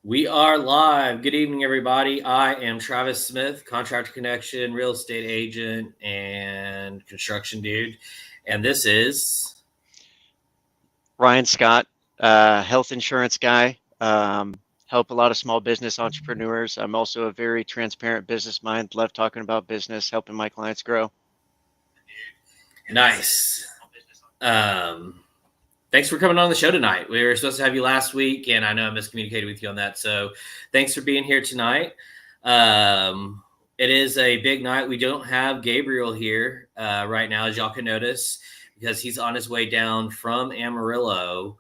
We are live. Good evening, everybody. I am Travis Smith, contractor connection, real estate agent, and construction dude. And this is Ryan Scott, health insurance guy. Help a lot of small business entrepreneurs. I'm also a very transparent business mind. Love talking about business, helping my clients grow. nice. Um, Thanks for coming on the show tonight. We were supposed to have you last week, and I know I miscommunicated with you on that. So thanks for being here tonight. It is a big night. We don't have Gabriel here right now, as y'all can notice, because he's on his way down from Amarillo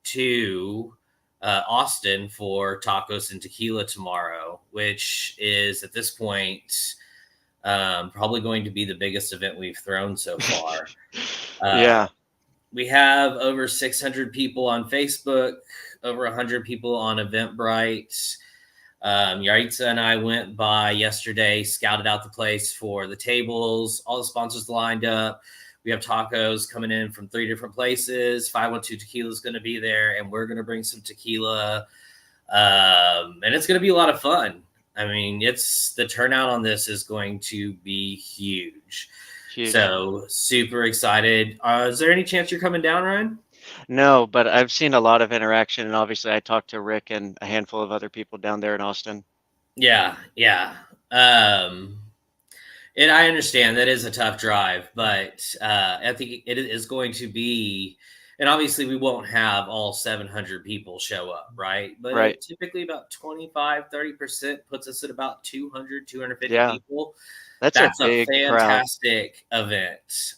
to Austin for Tacos and Tequila tomorrow, which is at this point probably going to be the biggest event we've thrown so far. Yeah. We have over 600 people on Facebook, over 100 people on Eventbrite. Yaritza and I went by yesterday, scouted out the place for the tables, all the sponsors lined up. We have tacos coming in from 3 different places. 512 Tequila is going to be there, and we're going to bring some tequila. And it's going to be a lot of fun. I mean, the turnout on this is going to be huge. So super excited. Is there any chance you're coming down, Ryan? No, but I've seen a lot of interaction, and obviously I talked to Rick and a handful of other people down there in Austin. Yeah. And I understand that is a tough drive, but I think it is going to be, and obviously we won't have all 700 people show up, right? But typically about 25-30% puts us at about 200, 250 people. That's a fantastic event.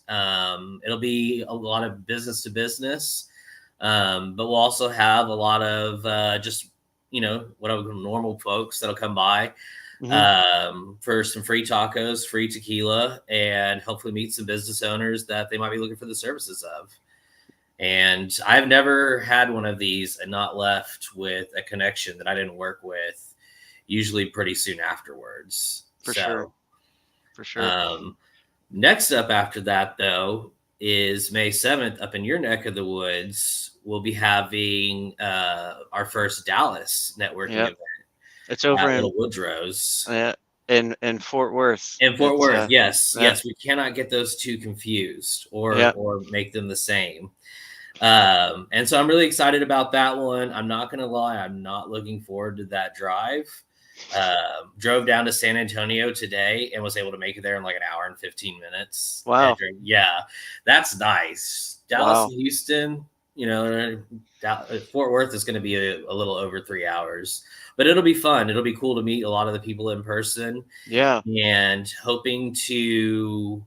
It'll be a lot of business to business, but we'll also have a lot of just, what are normal folks that'll come by for some free tacos, free tequila, and hopefully meet some business owners that they might be looking for the services of. And I've never had one of these and not left with a connection that I didn't work with, usually pretty soon afterwards. For sure. Next up after that, though, is May 7th up in your neck of the woods. We'll be having our first Dallas networking event. It's over in Woodrow's. In Fort Worth. In Fort Worth, yes. We cannot get those two confused or make them the same. And so I'm really excited about that one. I'm not going to lie. I'm not looking forward to that drive. Drove down to San Antonio today and was able to make it there in like an hour and 15 minutes. Wow. Yeah, that's nice. Dallas and Houston, Fort Worth is going to be a little over 3 hours, but it'll be fun. It'll be cool to meet a lot of the people in person. Yeah. And hoping to,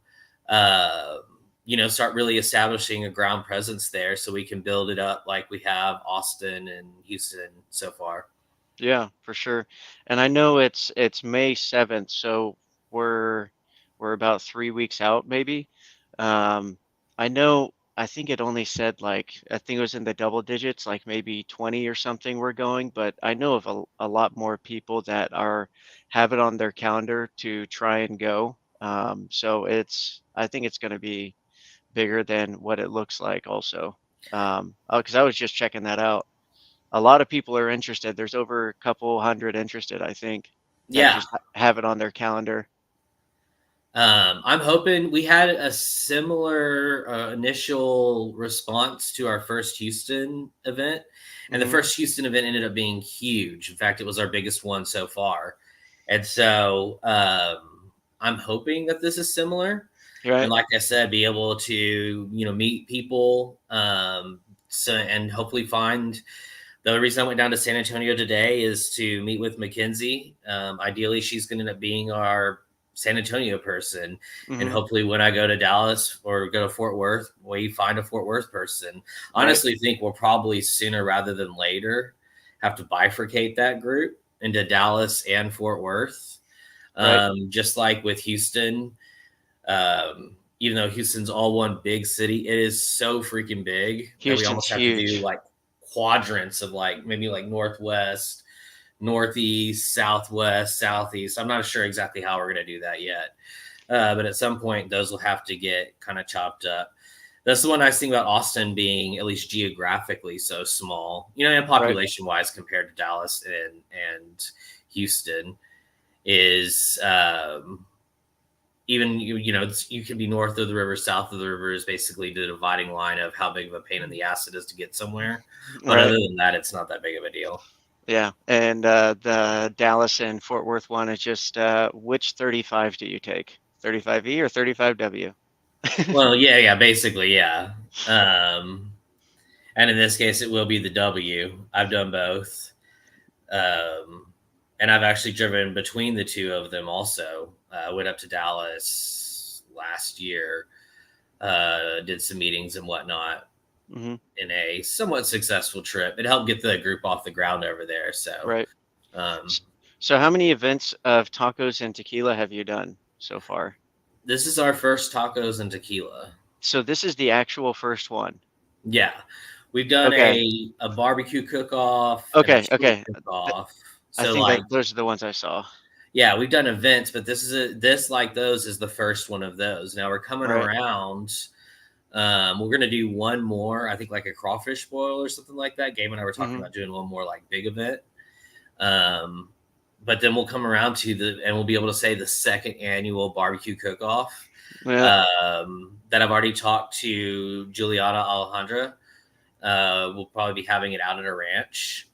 start really establishing a ground presence there so we can build it up like we have Austin and Houston so far. Yeah, for sure. And I know it's May 7th, so we're about 3 weeks out maybe. I think it only said I think it was in the double digits, like maybe 20 or something we're going, but I know of a lot more people that have it on their calendar to try and go. So I think it's going to be bigger than what it looks like also. Because I was just checking that out. A lot of people are interested. There's over a couple hundred interested, I think. Yeah. Just have it on their calendar. I'm hoping we had a similar initial response to our first Houston event. And the first Houston event ended up being huge. In fact, it was our biggest one so far. And so I'm hoping that this is similar. Right. And like I said, be able to, meet people and hopefully find. The reason I went down to San Antonio today is to meet with Mackenzie. Ideally, she's going to end up being our San Antonio person. And hopefully when I go to Dallas or go to Fort Worth, we find a Fort Worth person. Honestly, think we'll probably sooner rather than later have to bifurcate that group into Dallas and Fort Worth. Just like with Houston, even though Houston's all one big city, it is so freaking big. Houston's that we almost have huge. to do quadrants of maybe northwest, northeast, southwest, southeast. I'm not sure exactly how we're going to do that yet. But at some point, those will have to get kind of chopped up. That's the one nice thing about Austin being at least geographically so small, and Right. population wise compared to Dallas and Houston is even you can be north of the river, south of the river is basically the dividing line of how big of a pain in the ass it is to get somewhere. But Right. other than that, it's not that big of a deal. Yeah. And the Dallas and Fort Worth one is just which 35 do you take? 35E or 35W? Well, yeah, basically, yeah. And in this case, it will be the W. I've done both. And I've actually driven between the two of them also. I went up to Dallas last year, did some meetings and whatnot hmm in a somewhat successful trip. It helped get the group off the ground over there. So, Right. um, So how many events of Tacos and Tequila have you done so far? this is our first Tacos and Tequila. So this is the actual first one. Yeah. We've done Okay. a barbecue cook off and a Okay. chili Okay. cook off. I So, think like, that those are the ones I saw. yeah, we've done events, but this like those is the first one of those. Now we're coming Right. around. We're gonna do one more, I think, like a crawfish boil or something like that. Gabe and I were talking hmm about doing one more like big event. Um, but then we'll come around to and we'll be able to say the second annual barbecue cook off. Yeah. That I've already talked to Juliana Alejandra. We'll probably be having it out at a ranch.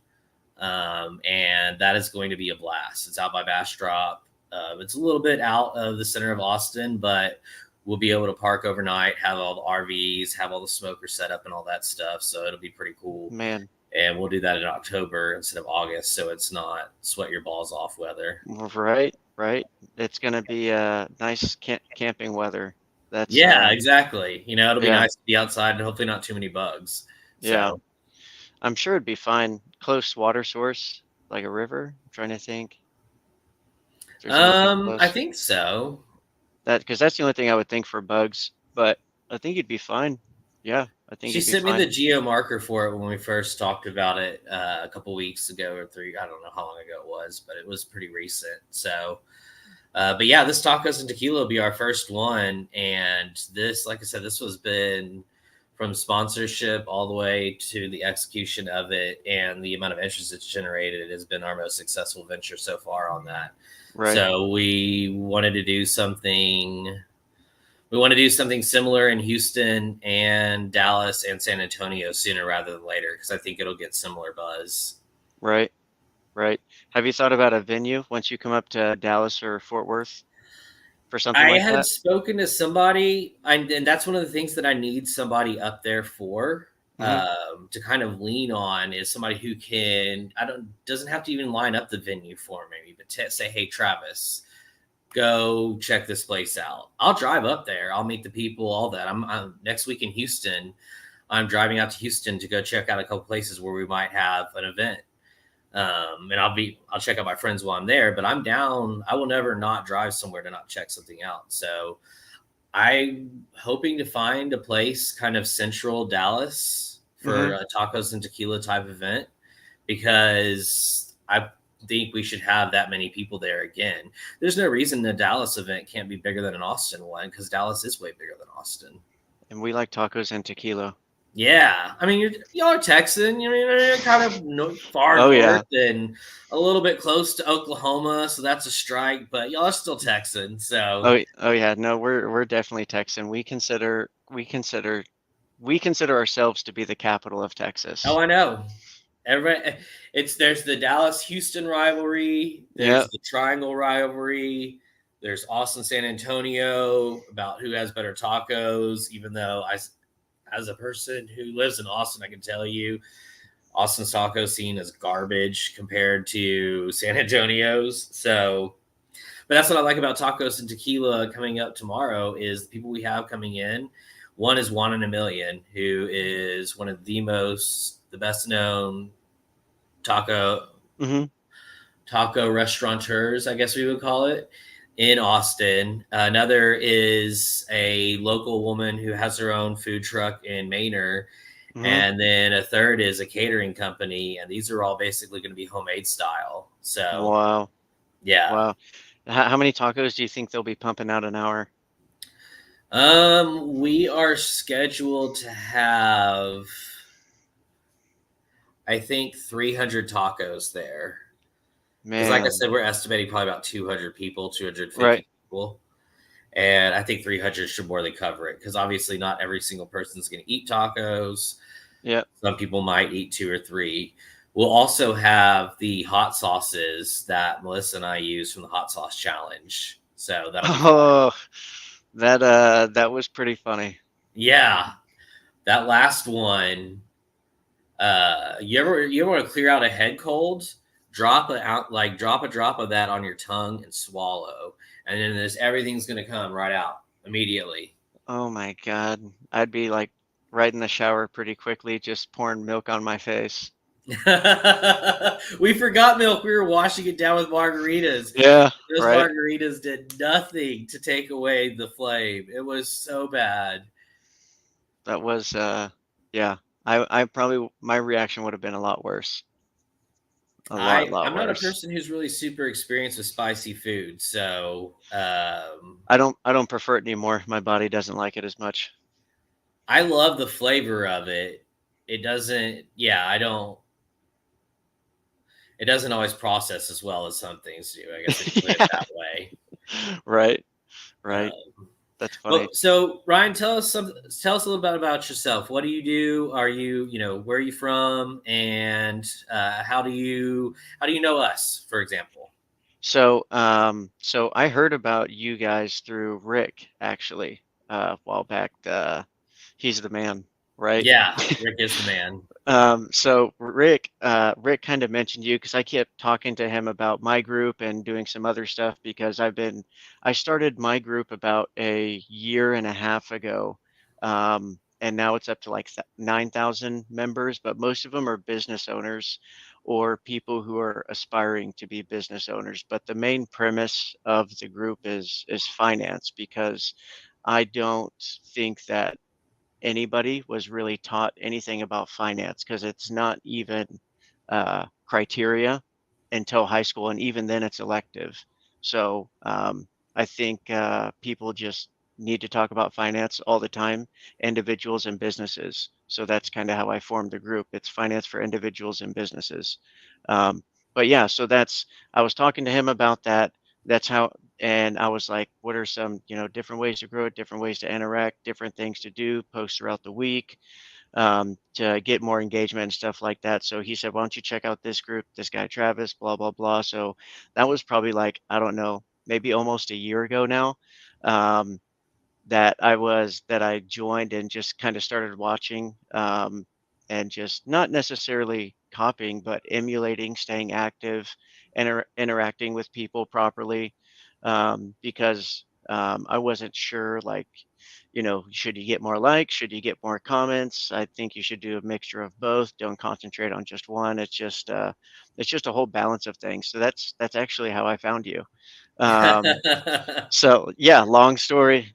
And that is going to be a blast. It's out by Bastrop. It's a little bit out of the center of Austin, but we'll be able to park overnight, have all the RVs, have all the smokers set up and all that stuff. So it'll be pretty cool. Man. And we'll do that in October instead of August. So it's not sweat your balls off weather. Right. Right. It's gonna be nice camping weather. That's Yeah, exactly. It'll be yeah. nice to be outside and hopefully not too many bugs. Yeah. So, I'm sure it'd be fine. Close water source, like a river. I'm trying to think if there's anything I close. think so. That because that's the only thing I would think for bugs. But I think you'd be fine. Yeah, I think She you'd be sent me fine. the geo marker for it when we first talked about it a couple weeks ago or three. I don't know how long ago it was, but it was pretty recent. So, but yeah, this tacos and tequila will be our first one, and this, like I said, this was been from sponsorship all the way to the execution of it, and the amount of interest it's generated. It has been our most successful venture so far on that. Right. So we wanted to do something. We want to do something similar in Houston and Dallas and San Antonio sooner rather than later because I think it'll get similar buzz. Right. Right. Have you thought about a venue once you come up to Dallas or Fort Worth for something I like had that? spoken to somebody, and that's one of the things that I need somebody up there for, hmm to kind of lean on is somebody who can. I don't doesn't have to even line up the venue for me, but say, hey, Travis, go check this place out. I'll drive up there. I'll meet the people. All that. I'm next week in Houston. I'm driving out to Houston to go check out a couple places where we might have an event. And I'll check out my friends while I'm there, but I'm down. I will never not drive somewhere to not check something out. So I'm hoping to find a place kind of central Dallas for hmm a tacos and tequila type event because I think we should have that many people there again. There's no reason the Dallas event can't be bigger than an Austin one because Dallas is way bigger than Austin. And we like tacos and tequila. Yeah, I mean, y'all are Texan. You're kind of far Oh yeah. north and a little bit close to Oklahoma, so that's a strike. But y'all are still Texan, so Oh yeah. No, we're definitely Texan. We consider ourselves to be the capital of oh, Texas. I know. There's the Dallas Houston rivalry. Yeah. There's the Triangle rivalry. There's Austin San Antonio about who has better tacos. Even though as a person who lives in Austin, I can tell you Austin's taco scene is garbage compared to San Antonio's. So, but that's what I like about tacos and tequila coming up tomorrow is the people we have coming in. One is Juan in a Million, who is one of the best known taco hmm taco restaurateurs, I guess we would call it, in Austin. Another is a local woman who has her own food truck in Manor. hmm And then a third is a catering company. And these are all basically going to be homemade style. So, Wow. yeah. Wow. How many tacos do you think they'll be pumping out an hour? We are scheduled to have, I think, 300 tacos there. Because, like I Man, said, we're estimating probably about 200 people, right. 250 people. And I think 300 should more than cover it. Because obviously, not every single person is going to eat tacos. Yeah. Some people might eat two or three. We'll also have the hot sauces that Melissa and I use from the hot sauce challenge. So that'll be fun. Oh, that was pretty funny. Yeah. That last one, you ever want to clear out a head cold? Drop a drop of that on your tongue and swallow. And then everything's gonna come right out immediately. Oh my God. I'd be like right in the shower pretty quickly, just pouring milk on my face. We forgot milk. We were washing it down with margaritas. Yeah, Those right. margaritas did nothing to take away the flame. It was so bad. That was yeah. I probably my reaction would have been a lot worse. A lot I'm not a worse. person who's really super experienced with spicy food, so I don't prefer it anymore. My body doesn't like it as much. I love the flavor of it. It doesn't, yeah, I don't. It doesn't always process as well as some things do. I guess I could put it Yeah. that way. Right. Right. Um, That's funny. Well, so Ryan, tell us a little bit about yourself. What do you do? Are you, where are you from, and how do you know us, for example? So I heard about you guys through Rick actually, a while back. He's the man, right? Yeah, Rick is the man. So Rick kind of mentioned you because I kept talking to him about my group and doing some other stuff because I started my group about a year and a half ago, and now it's up to like 9,000 members, but most of them are business owners or people who are aspiring to be business owners. But the main premise of the group is finance because I don't think that anybody was really taught anything about finance because it's not even criteria until high school, and even then it's elective. So I think people just need to talk about finance all the time, individuals and businesses. So that's kind of how I formed the group. It's finance for individuals and businesses. Um, but yeah, so I was talking to him about that. That's how, and I was like, what are some, different ways to grow it, different ways to interact, different things to do, post throughout the week, to get more engagement and stuff like that. So he said, why don't you check out this group, this guy, Travis, blah, blah, blah. So that was probably like, I don't know, maybe almost a year ago now. Um, that I joined and just kind of started watching, and just not necessarily copying, but emulating, staying active, interacting with people properly, because I wasn't sure, like, should you get more likes? Should you get more comments? I think you should do a mixture of both. Don't concentrate on just one. It's just a whole balance of things. So that's actually how I found you. Um, so yeah, long story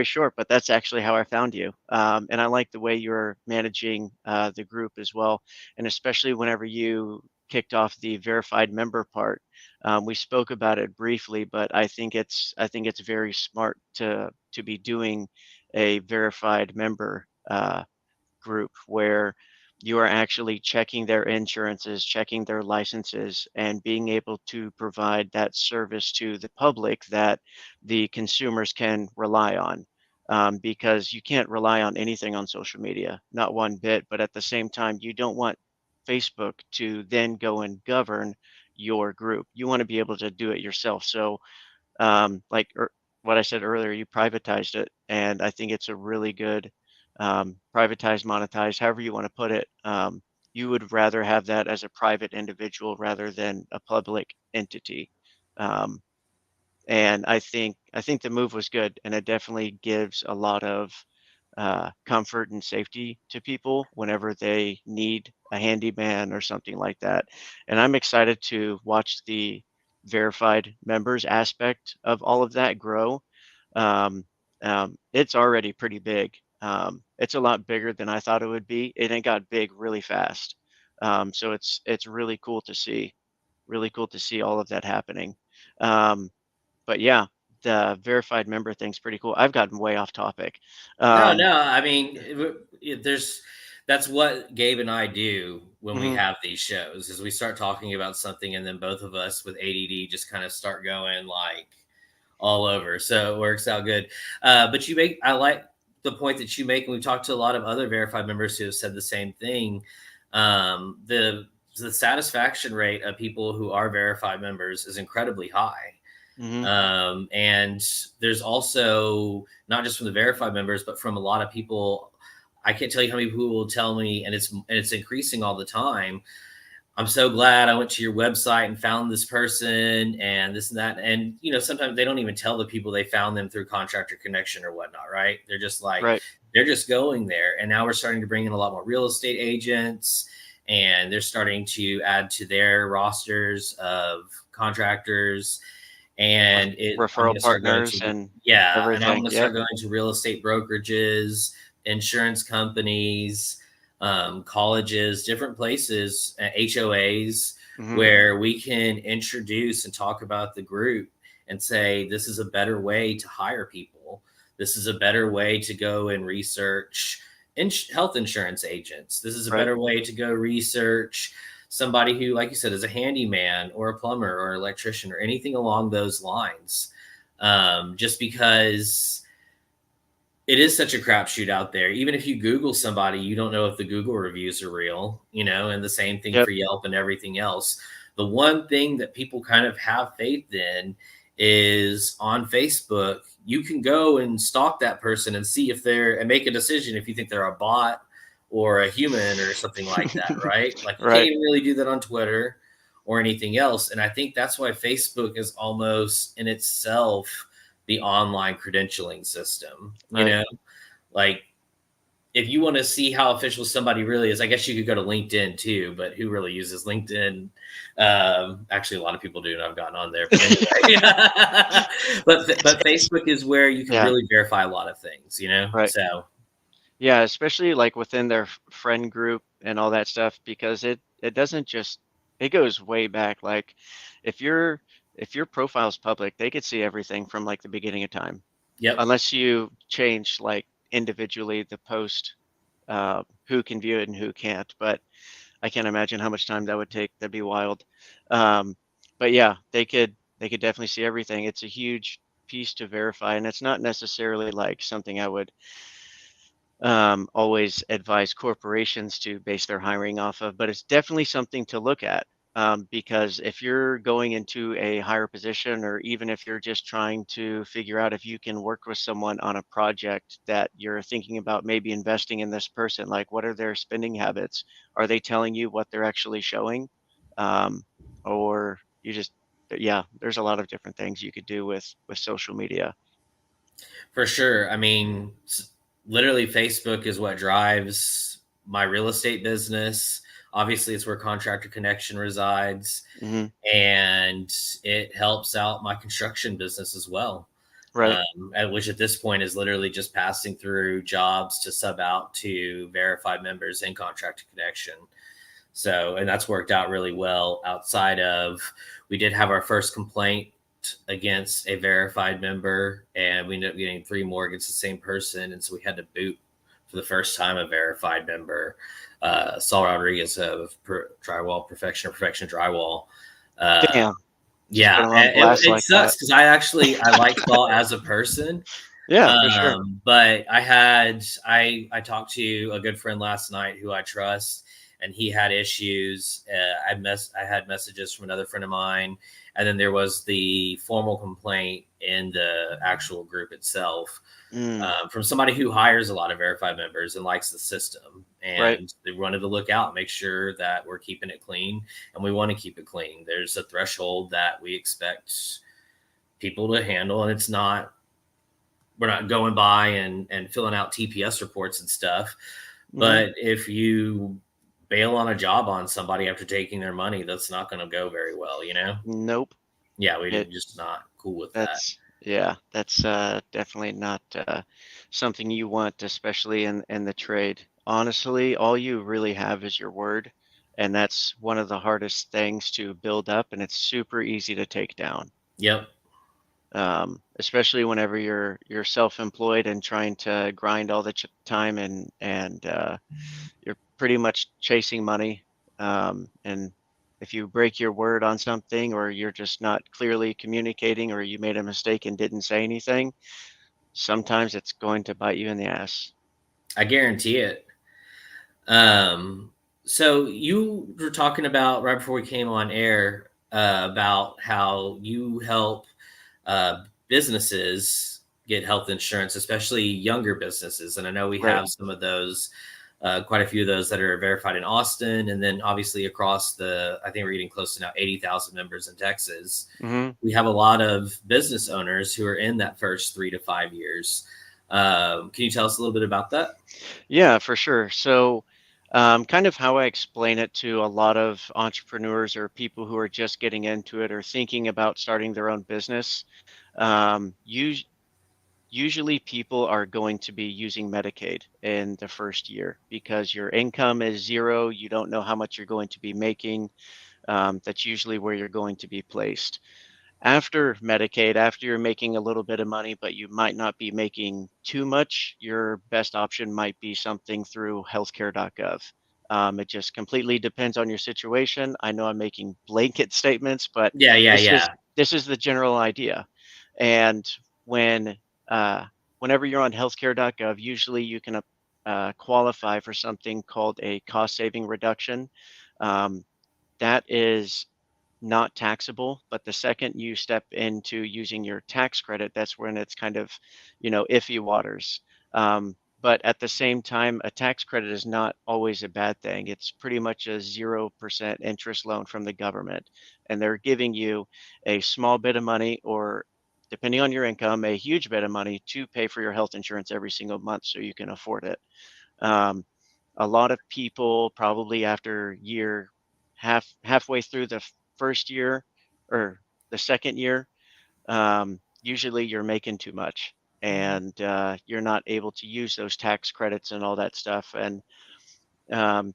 short, but that's actually how I found you. And I like the way you're managing the group as well, and especially whenever you kicked off the verified member part. We spoke about it briefly, but I think it's very smart to be doing a verified member group where you are actually checking their insurances, checking their licenses, and being able to provide that service to the public that the consumers can rely on. Because you can't rely on anything on social media, not one bit. But at the same time, you don't want Facebook to then go and govern your group. You want to be able to do it yourself. So like what I said earlier, you privatized it, and I think it's a really good privatized, monetized, however you want to put it. You would rather have that as a private individual rather than a public entity. Um, and I think the move was good, and it definitely gives a lot of comfort and safety to people whenever they need a handyman or something like that. And I'm excited to watch the verified members aspect of all of that grow. Um, it's already pretty big. It's a lot bigger than I thought it would be, and it got big really fast. So it's really cool to see all of that happening. Um, but yeah, the verified member thing's pretty cool. I've gotten way off topic. No. I mean, that's what Gabe and I do when we Mhm, have these shows. Is we start talking about something, and then both of us with ADD just kind of start going like all over. So it works out good. But I like the point that you make, and we've talked to a lot of other verified members who have said the same thing. The satisfaction rate of people who are verified members is incredibly high. mhm, And there's also not just from the verified members, but from a lot of people. I can't tell you how many people will tell me, and it's increasing all the time. I'm so glad I went to your website and found this person and this and that. And sometimes they don't even tell the people they found them through Contractor Connection or whatnot, right? They're just like right. they're just going there. And now we're starting to bring in a lot more real estate agents, and they're starting to add to their rosters of contractors. And I'm going Referral to start going partners to, and yeah, and I'm everything. going to Yep. start going to real estate brokerages, insurance companies, colleges, different places, HOAs, Mhm, where we can introduce and talk about the group and say, this is a better way to hire people. This is a better way to go and research health insurance agents. This is a right. better way to go research somebody who, like you said, is a handyman or a plumber or electrician or anything along those lines. Just because it is such a crapshoot out there. Even if you Google somebody, you don't know if the Google reviews are real, and the same thing Yep. for Yelp and everything else. The one thing that people kind of have faith in is on Facebook, you can go and stalk that person and see if and make a decision if you think they're a bot or a human or something like that, right? Like you can't Right, even really do that on Twitter or anything else. And I think that's why Facebook is almost in itself the online credentialing system, right. like if you want to see how official somebody really is, I guess you could go to LinkedIn too, but who really uses LinkedIn? Actually, a lot of people do, and I've gotten on there. But anyway, but It's Facebook is where you can yeah, really verify a lot of things, right. So Yeah, especially, like, within their friend group and all that stuff because it doesn't just it goes way back, like, if your profile's public, they could see everything from, like, the beginning of time, yep, unless you change, like, individually the post, who can view it and who can't, but I can't imagine how much time that would take. That'd be wild. Um, but yeah, they could definitely see everything. It's a huge piece to verify, and it's not necessarily like something I would always advise corporations to base their hiring off of, but it's definitely something to look at. Because if you're going into a higher position, or even if you're just trying to figure out if you can work with someone on a project that you're thinking about maybe investing in this person, like what are their spending habits? Are they telling you what they're actually showing? Um, or you just, yeah, there's a lot of different things you could do with social media. for sure. I mean, literally, Facebook is what drives my real estate business. Obviously, it's where Contractor Connection resides, Hmm. and it helps out my construction business as well. Right. Which at this point is literally just passing through jobs to sub out to verified members in Contractor Connection. So, and that's worked out really well. Outside of, we did have our first complaint against a verified member, and we ended up getting three more against the same person. And so we had to boot for the first time a verified member, Saul Rodriguez of Drywall Perfection or Perfection Drywall. Uh, Damn. Just put yeah, them on it, blast it like that. sucks because I like Saul as a person. Yeah, for sure. But I talked to a good friend last night who I trust, and he had issues. I had messages from another friend of mine, and then there was the formal complaint in the actual group itself, Mm, from somebody who hires a lot of verified members and likes the system. right. And they wanted to look out, make sure that we're keeping it clean, and we want to keep it clean. There's a threshold that we expect people to handle, and it's not we're not going by and filling out TPS reports and stuff. Mhm. But if you bail on a job on somebody after taking their money, that's not going to go very well. Nope. Yeah, we It didn't just not cool with that. that's yeah, that's definitely not something you want, especially in the trade. Honestly, all you really have is your word, and that's one of the hardest things to build up, and it's super easy to take down. Yep. especially whenever you're self-employed and trying to grind all the time, and you're pretty much chasing money. And if you break your word on something, or you're just not clearly communicating, or you made a mistake and didn't say anything, sometimes it's going to bite you in the ass. I guarantee it. Um, so you were talking about right before we came on air about how you help businesses get health insurance, especially younger businesses. And I know we Right. have some of those, quite a few of those that are verified in Austin, and then obviously across the, I think we're getting close to now 80,000 members in Texas. Hmm. We have a lot of business owners who are in that first 3 to 5 years. Can you tell us a little bit about that? Yeah, for sure. So, kind of how I explain it to a lot of entrepreneurs or people who are just getting into it or thinking about starting their own business. Um, us- Usually people are going to be using Medicaid in the first year because your income is zero. You don't know how much you're going to be making. That's usually where you're going to be placed. After Medicaid, after you're making a little bit of money, but you might not be making too much, your best option might be something through healthcare.gov. It just completely depends on your situation. I know I'm making blanket statements, but Yeah, yeah, this is yeah. this is the general idea. And when uh, whenever you're on healthcare.gov, usually you can qualify for something called a cost saving reduction. Um, that is not taxable, but the second you step into using your tax credit, that's when it's kind of, iffy waters. But at the same time, a tax credit is not always a bad thing. It's pretty much a 0% interest loan from the government, and they're giving you a small bit of money, or depending on your income, a huge bit of money to pay for your health insurance every single month so you can afford it. Um, a lot of people probably after halfway through the first year or the second year, usually you're making too much, and you're not able to use those tax credits and all that stuff. And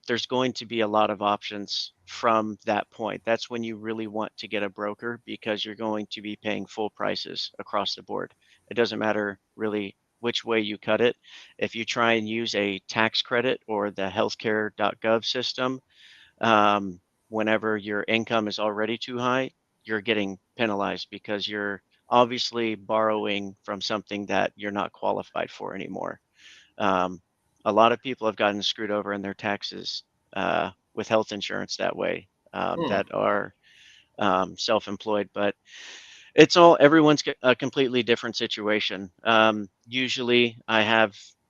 there's going to be a lot of options from that point. That's when you really want to get a broker because you're going to be paying full prices across the board. It doesn't matter really which way you cut it. If you try and use a tax credit or the healthcare.gov system, um, whenever your income is already too high, you're getting penalized because you're obviously borrowing from something that you're not qualified for anymore. Um, a lot of people have gotten screwed over in their taxes with health insurance that way, Hmm. that are self-employed, but it's all everyone's a completely different situation. Usually,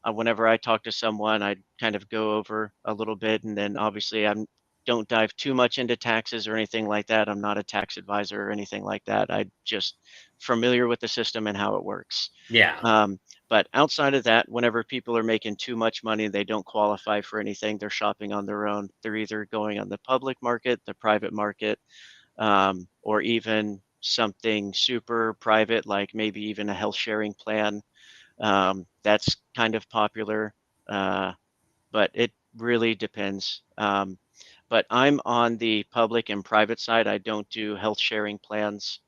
whenever I talk to someone, I kind of go over a little bit, and then obviously I don't dive too much into taxes or anything like that. I'm not a tax advisor or anything like that. I just familiar with the system and how it works. Yeah. Um, but outside of that, whenever people are making too much money, they don't qualify for anything. They're shopping on their own. They're either going on the public market, the private market, or even something super private, like maybe even a health sharing plan. That's kind of popular, uh, but it really depends. But I'm on the public and private side. I don't do health sharing plans.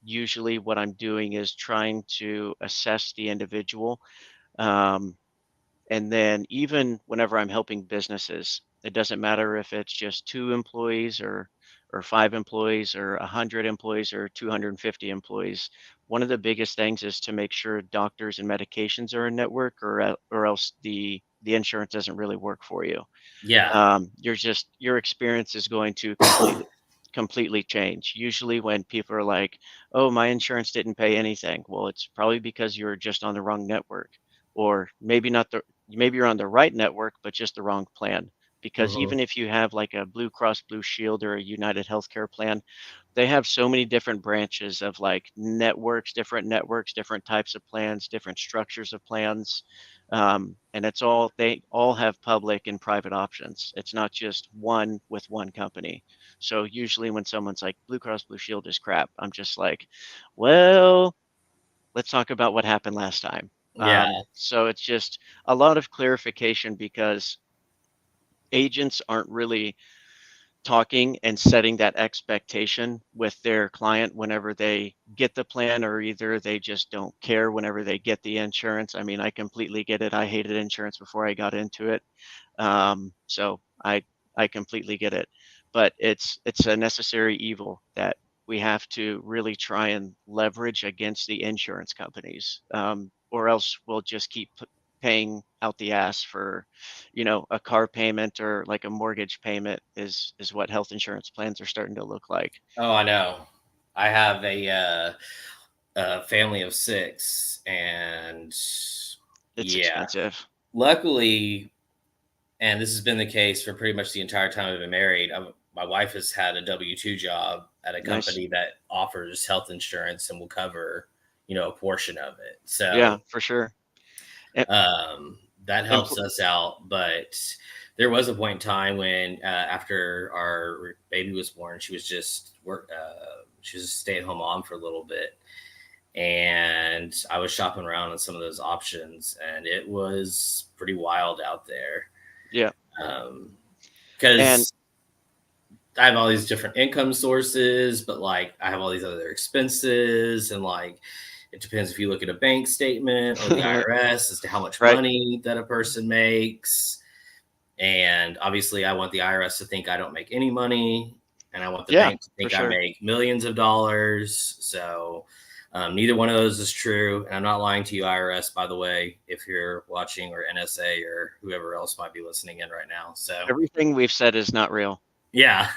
Usually, what I'm doing is trying to assess the individual. Um, and then even whenever I'm helping businesses, it doesn't matter if it's just 2 employees or 5 employees or 100 employees or 250 employees. One of the biggest things is to make sure doctors and medications are in network, or else the insurance doesn't really work for you. Yeah. Your experience is going to completely change. Usually when people are like, "Oh, my insurance didn't pay anything." Well, it's probably because you're just on the wrong network, or maybe you're on the right network but just the wrong plan. Because Hmm. even if you have like a Blue Cross Blue Shield or a United Healthcare plan, they have so many different branches of like networks, different types of plans, different structures of plans. And they all have public and private options. It's not just one with one company. So usually when someone's like Blue Cross Blue Shield is crap, I'm just like, well, let's talk about what happened last time. Yeah. So it's just a lot of clarification because agents aren't really talking and setting that expectation with their client whenever they get the plan, or either they just don't care whenever they get the insurance. I mean, I completely get it. I hated insurance before I got into it. So I completely get it, but it's a necessary evil that we have to really try and leverage against the insurance companies, or else we'll just keep paying out the ass for, a car payment or like a mortgage payment is what health insurance plans are starting to look like. Oh, I know. I have a family of 6, and It's yeah, expensive. luckily, and this has been the case for pretty much the entire time I've been married. My wife has had a W-2 job at a Nice. company that offers health insurance and will cover, a portion of it. Yeah, So for sure. Em- that helps empl- us out. But there was a point in time when, after our baby was born, she was just work. She was a stay-at-home mom for a little bit, and I was shopping around on some of those options, and it was pretty wild out there. yeah. And Because I have all these different income sources, but like I have all these other expenses, and like it depends if you look at a bank statement or the IRS as to how much right. money that a person makes. And obviously, I want the IRS to think I don't make any money, and I want the Yeah, bank to for think I sure. make millions of dollars. So neither one of those is true. And I'm not lying to you, IRS, by the way, if you're watching, or NSA, or whoever else might be listening in right now. So Everything we've said is not real. yeah.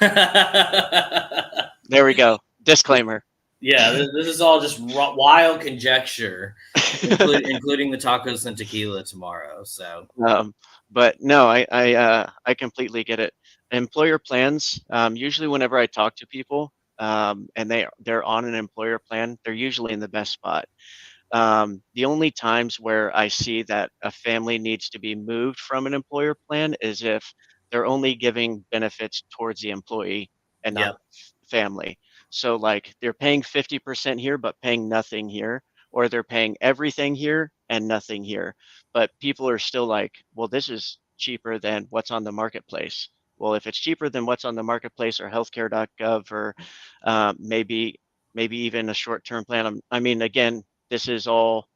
There we go. Disclaimer. Yeah, this is all just wild conjecture, including the tacos and tequila tomorrow. So Um, but no, I completely get it. Employer plans, usually whenever I talk to people, and they're on an employer plan, they're usually in the best spot. The only times where I see that a family needs to be moved from an employer plan is if they're only giving benefits towards the employee and not yep. family. So like they're paying 50% here but paying nothing here, or they're paying everything here and nothing here. But people are still like, well, this is cheaper than what's on the marketplace. Well, if it's cheaper than what's on the marketplace or healthcare.gov, or maybe even a short-term plan. I mean, again, this is all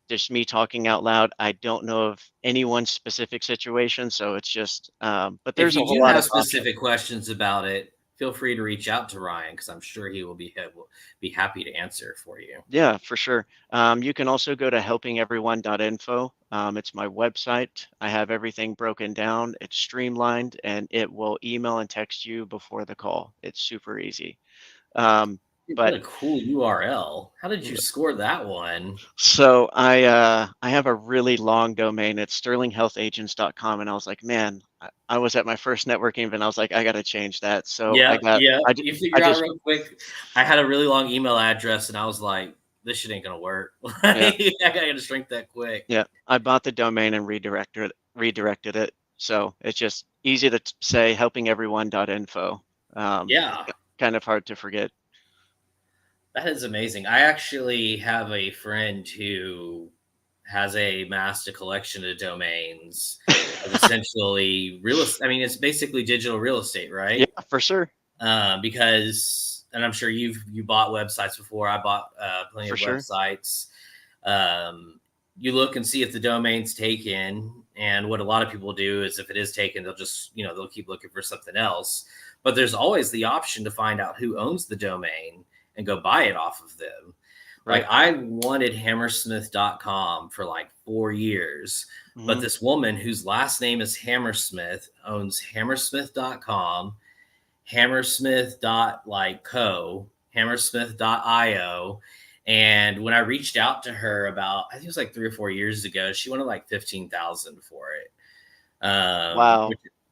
just me talking out loud. I don't know of anyone's specific situation, so it's just, but If there's a you whole do lot have of options. specific questions about it, feel free to reach out to Ryan, because I'm sure he will be happy to answer for you. Yeah, for sure. You can also go to helpingeveryone.info. It's my website. I have everything broken down. It's streamlined, and it will email and text you before the call. It's super easy. Um, Dude, what but a cool URL! How did you score that one? So I have a really long domain. It's sterlinghealthagents.com, and I was like, man, I was at my first networking event. I was like, I got to change that. So Yeah, yeah. You I figure out just real quick. I had a really long email address, and I was like, "This shit ain't gonna work." yeah, I gotta shrink that quick. yeah, I bought the domain and redirected it. So it's just easy to say helpingeveryone.info. Yeah, Kind of hard to forget. that is amazing. I actually have a friend who has a massive collection of domains of essentially real estate. I mean, it's basically digital real estate, Yeah, right? for sure, Because, and I'm sure you bought websites before. I bought plenty for of sure, websites. You look and see if the domain's taken, and what a lot of people do is, if it is taken, they'll just, they'll keep looking for something else. But there's always the option to find out who owns the domain and go buy it off of them. Like, right? I wanted hammersmith.com for like 4 years, but Hmm. this woman whose last name is Hammersmith owns hammersmith.com, hammersmith.co, hammersmith.io. And when I reached out to her about, I think it was like 3 or 4 years ago, she wanted like 15,000 for it. Wow,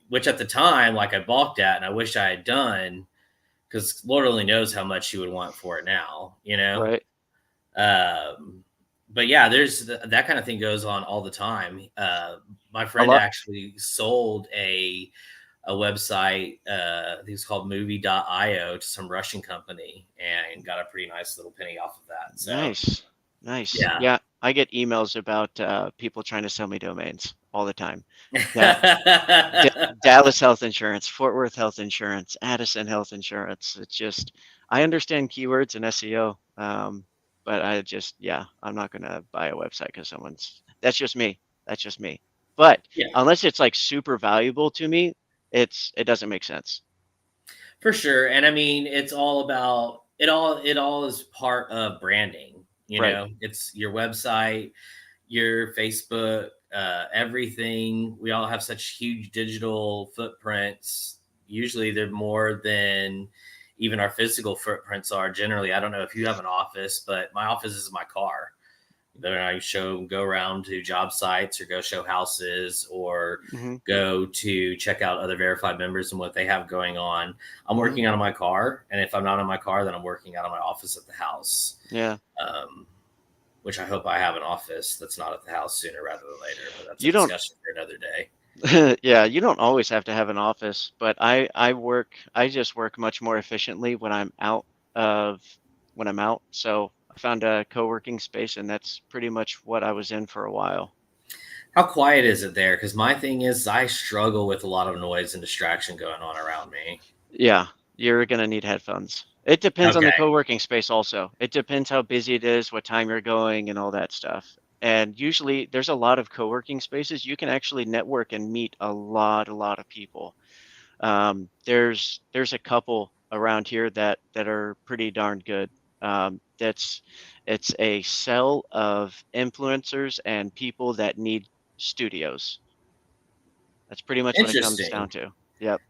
Which at the time, like, I balked at, and I wish I had done, because Lord only knows how much she would want for it now. right? But yeah, that kind of thing goes on all the time. My A friend lot. actually sold a website, I think it's called movie.io, to some Russian company, and got a pretty nice little penny off of that. So Nice, nice. yeah. Yeah, I get emails about people trying to sell me domains all the time. That Dallas Health Insurance, Fort Worth Health Insurance, Addison Health Insurance. It's just, I understand keywords and SEO, but yeah, I'm not going to buy a website because that's just me. That's just me. But Yeah, unless it's like super valuable to me, it doesn't make sense. for sure. And I mean, it's all about it all is part of branding. Right. It's your website, your Facebook, everything. We all have such huge digital footprints. Usually they're more than even our physical footprints are generally. I don't know if you have an office, but my office is my car. Then I go around to job sites or go show houses or Hmm. go to check out other verified members and what they have going on. I'm Hmm. working out of my car. And if I'm not in my car, then I'm working out of my office at the house. Yeah. Um, which I hope I have an office that's not at the house sooner rather than later, but that's a You don't, discussion for another day. yeah, you don't always have to have an office, but I just work much more efficiently of, when I'm out. So I found a co-working space and that's pretty much what I was in for a while. How quiet is it there? Because my thing is, I struggle with a lot of noise and distraction going on around me. Yeah, you're gonna need headphones. It depends on the Okay. co-working space also. It depends how busy it is, what time you're going and all that stuff. And usually there's a lot of co-working spaces. You can actually network and meet a lot of people. There's a couple around here that are pretty darn good. That's it's a cell of influencers and people that need studios. That's pretty much what it comes down Interesting. to. Yep.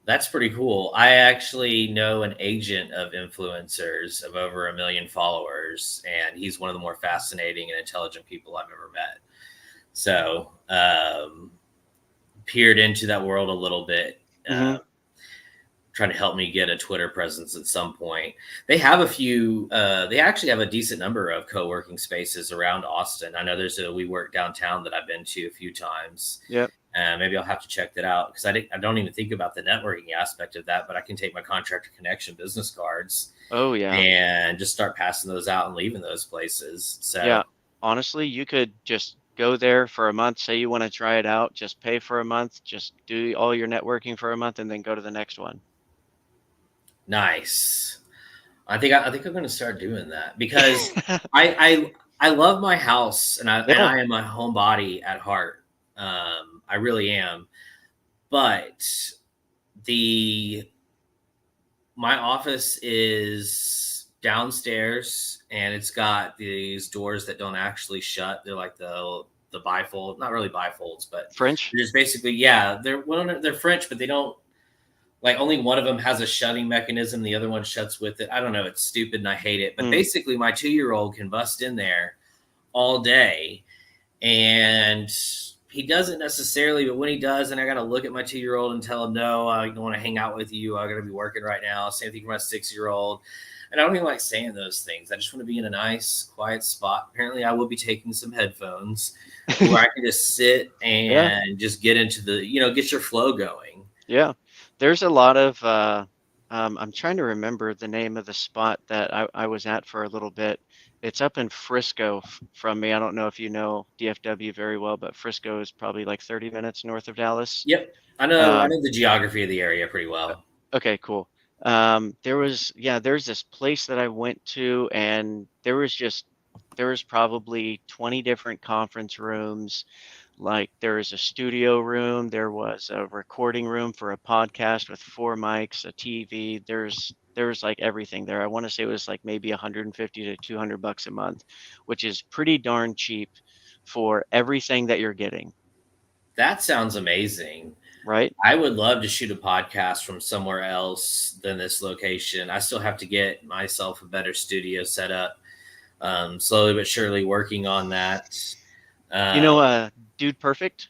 That's pretty cool. I actually know an agent of influencers of over 1 million followers, and he's one of the more fascinating and intelligent people I've ever met. So, peered into that world a little bit, Hmm. trying to help me get a Twitter presence at some point. They have a few, they actually have a decent number of co working spaces around Austin. I know there's a WeWork downtown that I've been to a few times. Yep. Maybe I'll have to check that out because I don't even think about the networking aspect of that, but I can take my Contractor Connection business cards Oh yeah. and just start passing those out and leaving those places. Yeah. So Honestly, you could just go there for a month, say you want to try it out, just pay for a month, just do all your networking for a month and then go to the next one. nice. I think I'm going to start doing that because I love my house and Yeah. I am a homebody at heart. I really am, but the my office is downstairs and it's got these doors that don't actually shut. They're like the bifold, not really bifolds, but French? they're just basically, yeah, they're French, but they don't, like, only one of them has a shutting mechanism, the other one shuts with it. I don't know, it's stupid and I hate it. But Mm. basically my 2-year-old can bust in there all day and he doesn't necessarily, but when he does, and I got to look at my 2-year-old and tell him, no, I don't want to hang out with you. I got to be working right now. Same thing for my 6-year-old. And I don't even like saying those things. I just want to be in a nice, quiet spot. Apparently, I will be taking some headphones where I can just sit Yeah. and just get into get your flow going. Yeah. There's a lot of I'm trying to remember the name of the spot that I was at for a little bit. It's up in Frisco from me. I don't know if you know DFW very well, but Frisco is probably like 30 minutes north of Dallas. Yep. I Um, know the geography of the area pretty well. okay, cool. There's this place that I went to, and there was probably 20 different conference rooms. Like there was a studio room, there was a recording room for a podcast with 4 mics, a TV. There's like everything there. I want to say it was like maybe 150 to $200 a month, which is pretty darn cheap for everything that you're getting, That sounds amazing. right? I would love to shoot a podcast from somewhere else than this location. I still have to get myself a better studio set up. Slowly but surely working on that. You know, Um, Dude Perfect.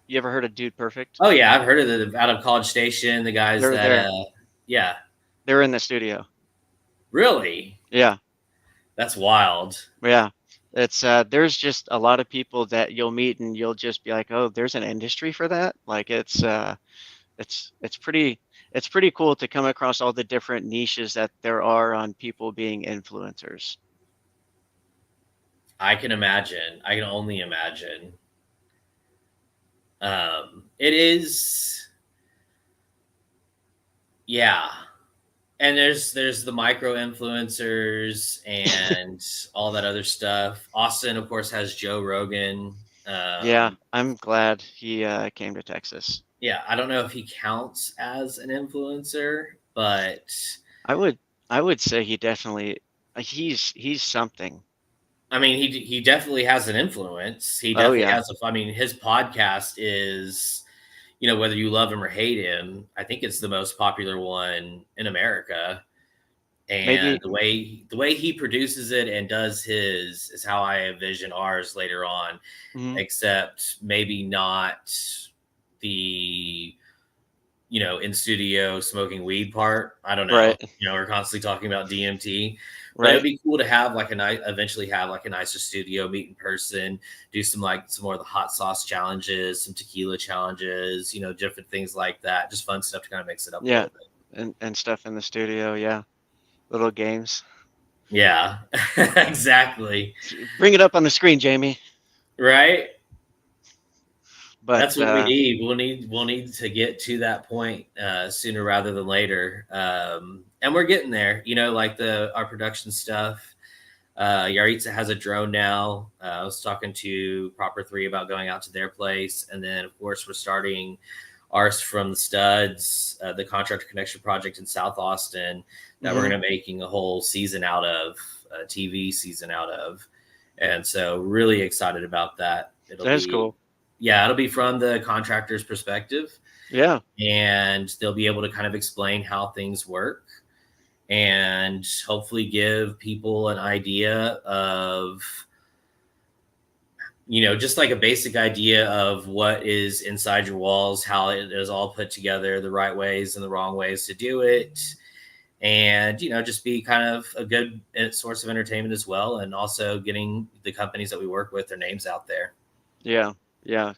You ever heard of Dude Perfect? oh yeah, I've heard of the out of College Station. The guys They're that, there. yeah, They're in the studio. really, Yeah. that's wild. Yeah. It's there's just a lot of people that you'll meet and you'll just be like, "Oh, there's an industry for that?" Like it's it's pretty cool to come across all the different niches that there are on people being influencers. I can imagine. I can only imagine. It is, yeah. And there's the micro influencers and all that other stuff. Austin, of course, has Joe Rogan. Yeah, I'm glad he came to Texas. Yeah, I don't know if he counts as an influencer, but I would I would say he definitely he's something. I mean, he definitely has an influence. He Oh definitely yeah. has a. I mean, his podcast is, you know, whether you love him or hate him, I think it's the most popular one in America. And Maybe the way he produces it and does his is how I envision ours later on, mhm, except maybe not the, you know, in studio smoking weed part. I don't know. right. You know, we're constantly talking about DMT, but it'd Right. be cool to have like a nice, eventually have like a nicer studio, meet in person, do some like some more of the hot sauce challenges, some tequila challenges, you know, different things like that. Just fun stuff to kind of mix it up a Yeah. little bit. And stuff in the studio, yeah. Little games. Yeah, exactly. Bring it up on the screen, Jamie. Right. But That's what we need. We'll need to get to that point sooner rather than later, and we're getting there. You know, like the our production stuff. Yaritza has a drone now. I was talking to Proper Three about going out to their place, and then of course we're starting ours from the studs, the Contractor Connection project in South Austin that we're mhm, going to making a whole season out of, a TV season out of, and so really excited about that. It'll that is be, cool. yeah, it'll be from the contractor's perspective, Yeah. and they'll be able to kind of explain how things work and hopefully give people an idea of, you know, just like a basic idea of what is inside your walls, how it is all put together, the right ways and the wrong ways to do it, and, you know, just be kind of a good source of entertainment as well, and also getting the companies that we work with their names out there. Yeah. Yeah.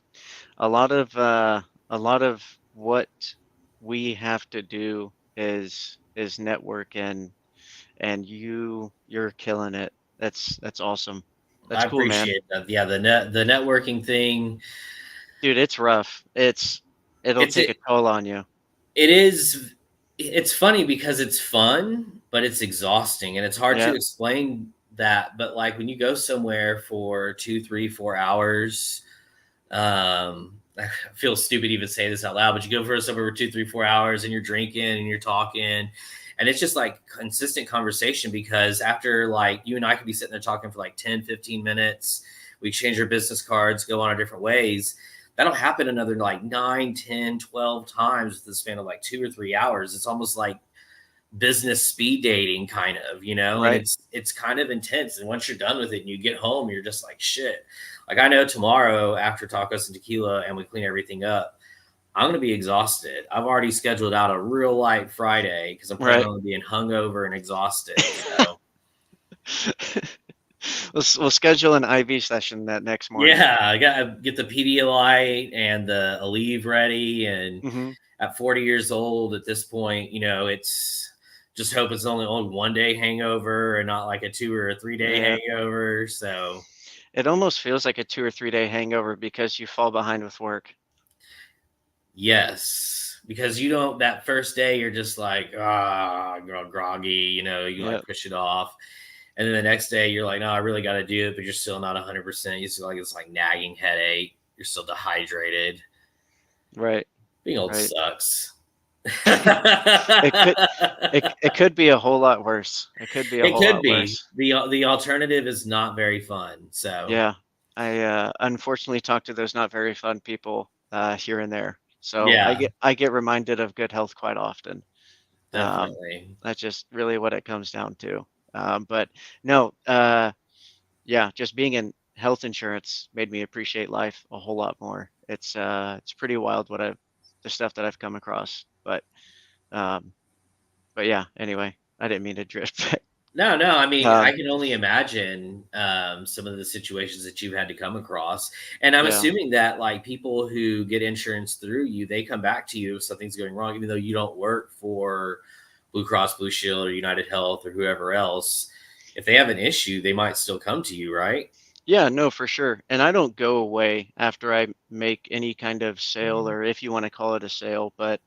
A lot of a lot of what we have to do is network and you're killing it. That's awesome. That's I cool, man. appreciate that. Yeah, the networking thing, Dude, it's rough. It'll it's take a it, toll on you. it is, it's funny because it's fun, but it's exhausting and it's hard to Yeah. explain that. But like when you go somewhere for 2, 3, 4 hours, I feel stupid even say this out loud, but you go for somewhere for 2, 3, 4 hours and you're drinking and you're talking, and it's just like consistent conversation, because after like you and I could be sitting there talking for like 10, 15 minutes, we exchange our business cards, go on our different ways. That'll happen another like 9, 10, 12 times within the span of like 2 or 3 hours. It's almost like business speed dating kind of, you know, and Right. it's kind of intense. And once you're done with it and you get home, you're just like, shit. Like I know tomorrow after Tacos and Tequila and we clean everything up, I'm going to be exhausted. I've already scheduled out a real light Friday because I'm planning Right. on being hungover and exhausted. So We'll schedule an IV session that next morning. yeah, I got to get the Pedialyte and the Aleve ready. And Mhm. at 40 years old at this point, you know, it's just hope it's only 1 day hangover and not like a 2 or 3 day Yeah. hangover. So It almost feels like a 2 or 3 day hangover because you fall behind with work. yes, because you don't, that first day you're just like groggy, you know, you Yeah. like push it off, and then the next day you're like, no, I really got to do it, but you're still not 100%. You still like it's like nagging headache. You're still dehydrated. Right. Being old Right. sucks. It could it could be a whole lot worse. It could be a It whole could lot be. worse. The alternative is not very fun. So Yeah. I unfortunately talk to those not very fun people here and there. So yeah, I get reminded of good health quite often. Um, definitely. that's just really what it comes down to. But no, yeah, just being in health insurance made me appreciate life a whole lot more. It's pretty wild what I've the stuff that I've come across. Um, but yeah, anyway, I didn't mean to drift back. No, no. I mean, I Um, can only imagine some of the situations that you've had to come across, and I'm yeah, assuming that like people who get insurance through you, they come back to you if something's going wrong, even though you don't work for Blue Cross Blue Shield or United Health or whoever else. If they have an issue, they might still come to you, right? Yeah, no, for sure. And I don't go away after I make any kind of sale, or if you want to call it a sale, but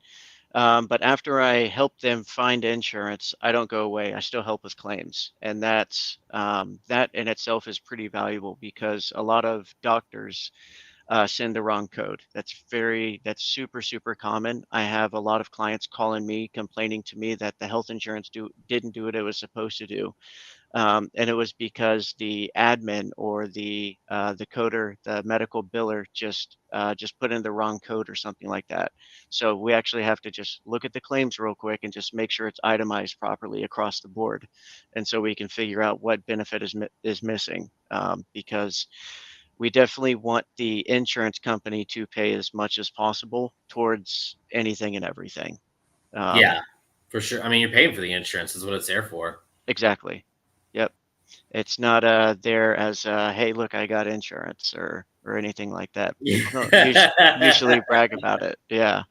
after I help them find insurance, I don't go away. I still help with claims, and that in itself is pretty valuable because a lot of doctors send the wrong code. That's super, super common. I have a lot of clients calling me, complaining to me that the health insurance didn't do what it was supposed to do. And it was because the admin or the coder, the medical biller, just put in the wrong code or something like that. So we actually have to just look at the claims real quick and just make sure it's itemized properly across the board, and so we can figure out what benefit is missing. Because we definitely want the insurance company to pay as much as possible towards anything and everything. Um, Yeah, for sure. I mean, you're paying for the insurance is what it's there for. exactly. Yep. It's not, there as, "Hey, look, I got insurance," or anything like that. People don't usually brag about it. Yeah.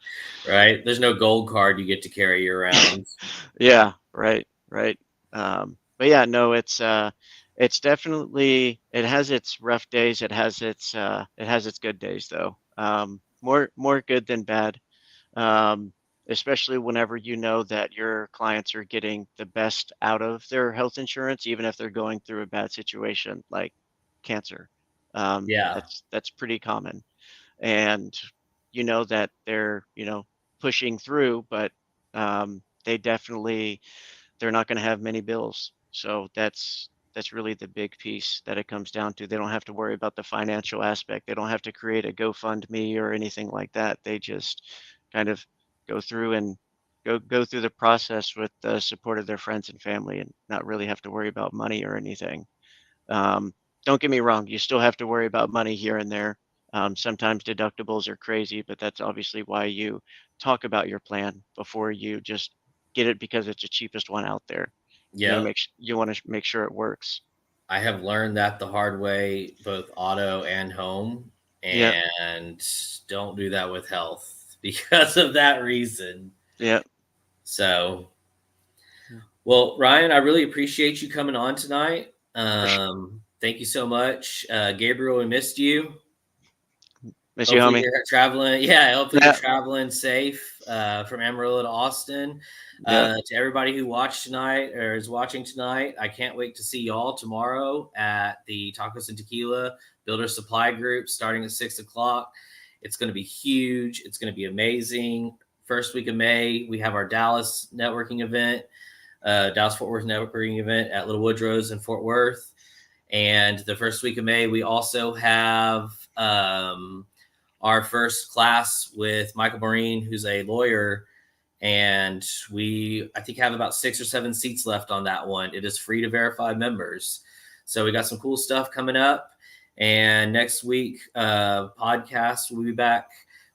Right? There's no gold card you get to carry around. Yeah, right, right. But yeah, no, it's definitely, it has its rough days, it has its good days, though. More good than bad. um, Especially whenever you know that your clients are getting the best out of their health insurance, even if they're going through a bad situation like cancer. Yeah. That's pretty common, and you know that they're pushing through, but they definitely, they're not going to have many bills. So that's really the big piece that it comes down to. They don't have to worry about the financial aspect. They don't have to create a GoFundMe or anything like that. They just kind of go through and go through the process with the support of their friends and family, and not really have to worry about money or anything. Um, don't get me wrong, you still have to worry about money here and there. Sometimes deductibles are crazy, but that's obviously why you talk about your plan before you just get it because it's the cheapest one out there. Yep. You want to make sure it works. I have learned that the hard way, both auto and home, Yep. and don't do that with health because of that reason. Yep. So, well, Ryan, I really appreciate you coming on tonight. For sure. Thank you so much. Gabriel, we missed you. Miss you, Hopefully homie. you're traveling. Yeah, hopefully you're Yeah. traveling safe from Amarillo to Austin. Yep. To everybody who watched tonight or is watching tonight, I can't wait to see y'all tomorrow at the Tacos and Tequila Builder Supply Group starting at 6 o'clock. It's going to be huge. It's going to be amazing. First week of May, we have our Dallas networking event, Dallas Fort Worth networking event at Little Woodrow's in Fort Worth. And the first week of May, we also have our first class with Michael Marine, who's a lawyer. And we, I think, have about 6 or 7 seats left on that one. It is free to verified members. So we got some cool stuff coming up. And next week, podcast, we'll be back.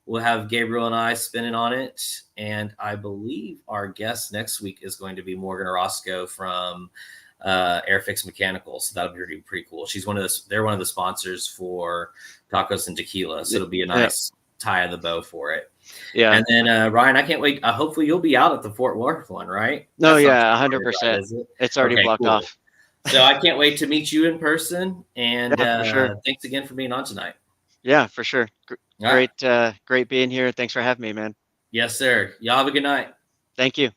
We'll have Gabriel and I spinning on it. And I believe our guest next week is going to be Morgan Orozco from Airfix Mechanical. So that'll be pretty cool. They're one of the sponsors for Tacos and Tequila. So it'll be a nice tie of the bow for it. Yeah. And then Ryan, I can't wait. Hopefully you'll be out at the Fort Worth one, right? No, That's not yeah, too far to drive, 100%. is it? It's already Okay, blocked cool. off. So I can't wait to meet you in person. And Yeah, for sure. thanks again for being on tonight. Yeah, for sure. All right. Great being here. Thanks for having me, man. Yes, sir. Y'all have a good night. Thank you.